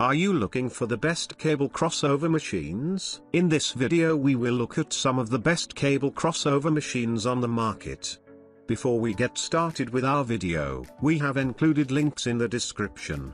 Are you looking for the best cable crossover machines? In this video we will look at some of the best cable crossover machines on the market. Before we get started with our video, we have included links in the description.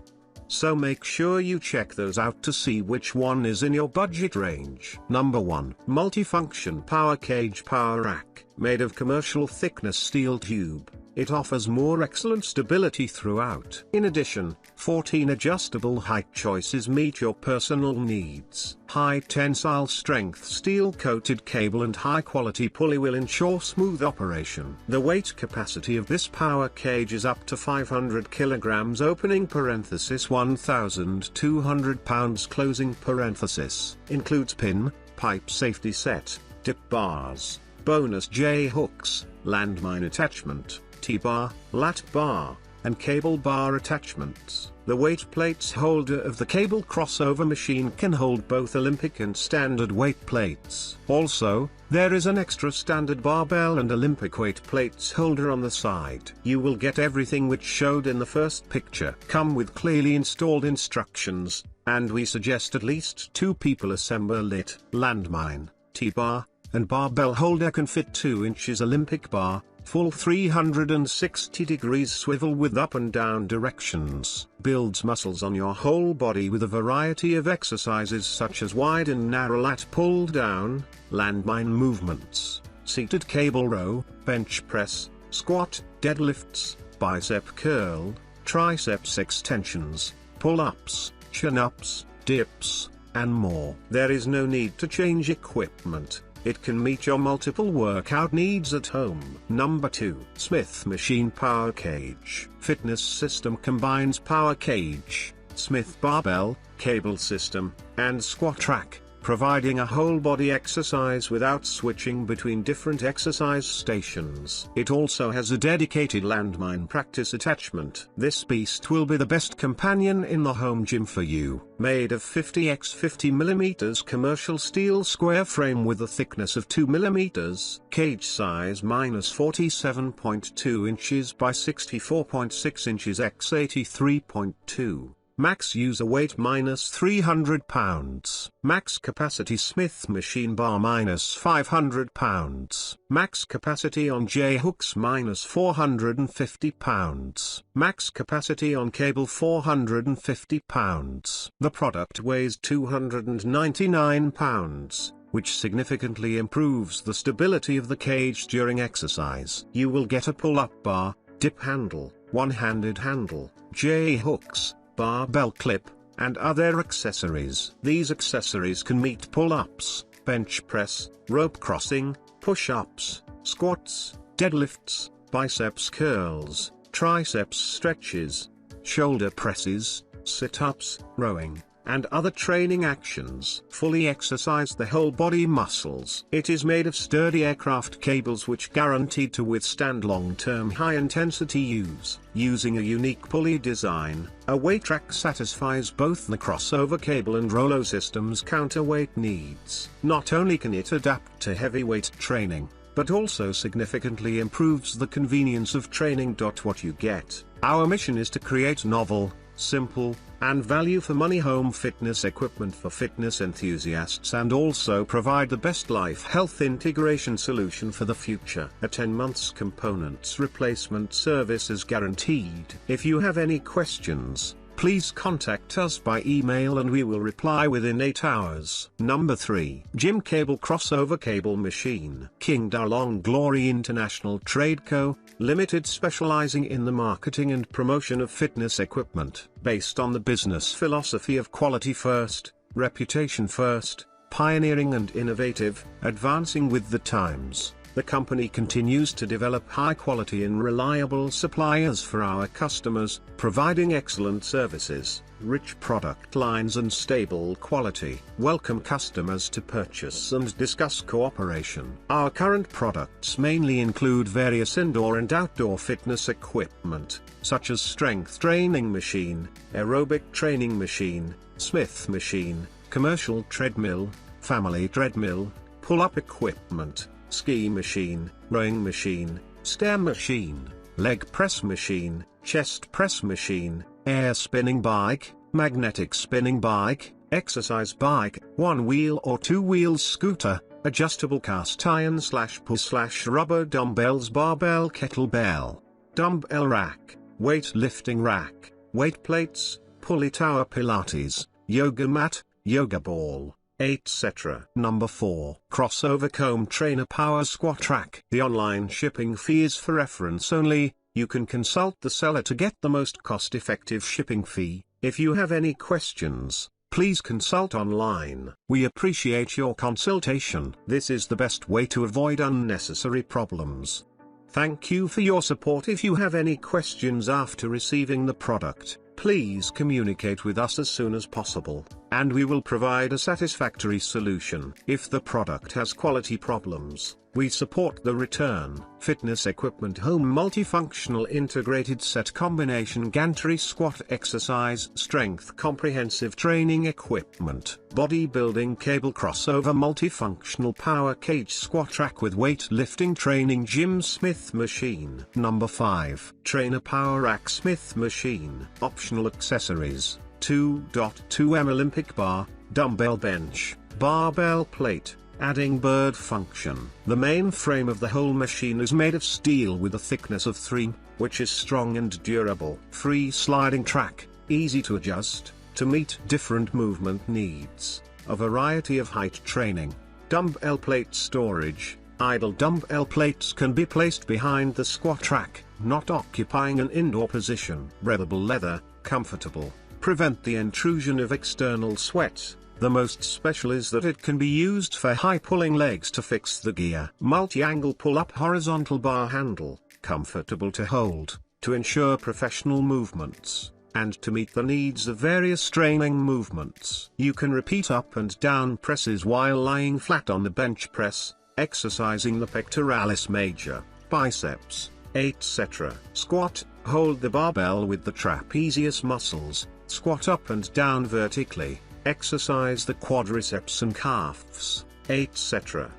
So make sure you check those out to see which one is in your budget range. Number 1. MultiFunction Power Cage Power Rack. Made of commercial thickness steel tube, it offers more excellent stability throughout. In addition, 14 adjustable height choices meet your personal needs. High tensile strength steel-coated cable and high-quality pulley will ensure smooth operation. The weight capacity of this power cage is up to 500 kilograms opening parenthesis 1,200 pounds closing parenthesis. Includes pin, pipe safety set, dip bars, bonus J-hooks, landmine attachment, T-bar, lat bar, and cable bar attachments. The weight plates holder of the cable crossover machine can hold both Olympic and standard weight plates. Also, there is an extra standard barbell and Olympic weight plates holder on the side. You will get everything which showed in the first picture. Come with clearly installed instructions, and we suggest at least 2 people assemble it. Landmine, T-bar, and barbell holder can fit 2 inches Olympic bar, full 360 degrees swivel with up and down directions. Builds muscles on your whole body with a variety of exercises such as wide and narrow lat pull down, landmine movements, seated cable row, bench press, squat, deadlifts, bicep curl, triceps extensions, pull-ups, chin-ups, dips, and more. There is no need to change equipment. It can meet your multiple workout needs at home. Number 2. Smith Machine Power Cage. Fitness system combines power cage, Smith barbell, cable system, and squat rack, providing a whole body exercise without switching between different exercise stations. It also has a dedicated landmine practice attachment. This beast will be the best companion in the home gym for you. Made of 50 x 50 mm commercial steel square frame with a thickness of 2 mm, cage size -47.2 inches by 64.6 inches x 83.2. Max user weight -300 pounds. Max capacity Smith machine bar -500 pounds. Max capacity on J-hooks -450 pounds. Max capacity on cable 450 pounds. The product weighs 299 pounds, which significantly improves the stability of the cage during exercise. You will get a pull-up bar, dip handle, one-handed handle, J-hooks, barbell clip, and other accessories. These accessories can meet pull-ups, bench press, rope crossing, push-ups, squats, deadlifts, biceps curls, triceps stretches, shoulder presses, sit-ups, rowing, and other training actions. Fully exercise the whole body muscles. It is made of sturdy aircraft cables which guaranteed to withstand long-term high-intensity use. Using a unique pulley design, a weight rack satisfies both the crossover cable and rollo system's counterweight needs. Not only can it adapt to heavyweight training, but also significantly improves the convenience of training. What you get. Our mission is to create novel, simple, and value-for-money home fitness equipment for fitness enthusiasts and also provide the best life health integration solution for the future. A 10 months components replacement service is guaranteed. If you have any questions, please contact us by email and we will reply within 8 hours. Number 3. Gym Cable Crossover Cable Machine. King Dalong Glory International Trade Co., Limited, specializing in the marketing and promotion of fitness equipment. Based on the business philosophy of quality first, reputation first, pioneering and innovative, advancing with the times, the company continues to develop high-quality and reliable suppliers for our customers, providing excellent services, rich product lines and stable quality. Welcome customers to purchase and discuss cooperation. Our current products mainly include various indoor and outdoor fitness equipment, such as strength training machine, aerobic training machine, Smith machine, commercial treadmill, family treadmill, pull-up equipment, ski machine, rowing machine, stair machine, leg press machine, chest press machine, air spinning bike, magnetic spinning bike, exercise bike, one wheel or two wheels scooter, adjustable cast iron / pull / rubber dumbbells, barbell, kettlebell, dumbbell rack, weight lifting rack, weight plates, pulley tower, Pilates, yoga mat, yoga ball, etc. Number 4. Crossover comb trainer power squat rack. The online shipping fee is for reference only. You can consult the seller to get the most cost-effective shipping fee. If you have any questions, please consult online. We appreciate your consultation. This is the best way to avoid unnecessary problems. Thank you for your support. If you have any questions after receiving the product, please communicate with us as soon as possible, and we will provide a satisfactory solution. If the product has quality problems, we support the return. Fitness equipment, home multifunctional integrated set combination gantry squat exercise strength comprehensive training equipment, bodybuilding cable crossover multifunctional power cage squat rack with weight lifting training gym Smith machine. Number 5. Trainer power rack Smith machine. Optional accessories: 2.2 m Olympic bar, dumbbell bench, barbell plate, adding bird function. The main frame of the whole machine is made of steel with a thickness of 3, which is strong and durable. Free sliding track, easy to adjust, to meet different movement needs. A variety of height training. Dumbbell plate storage. Idle dumbbell plates can be placed behind the squat rack, not occupying an indoor position. Breathable leather, comfortable, prevent the intrusion of external sweat. The most special is that it can be used for high pulling legs to fix the gear. Multi-angle pull-up horizontal bar handle, comfortable to hold, to ensure professional movements, and to meet the needs of various training movements. You can repeat up and down presses while lying flat on the bench press, exercising the pectoralis major, biceps, etc. Squat, hold the barbell with the trapezius muscles, squat up and down vertically, exercise the quadriceps and calves, etc.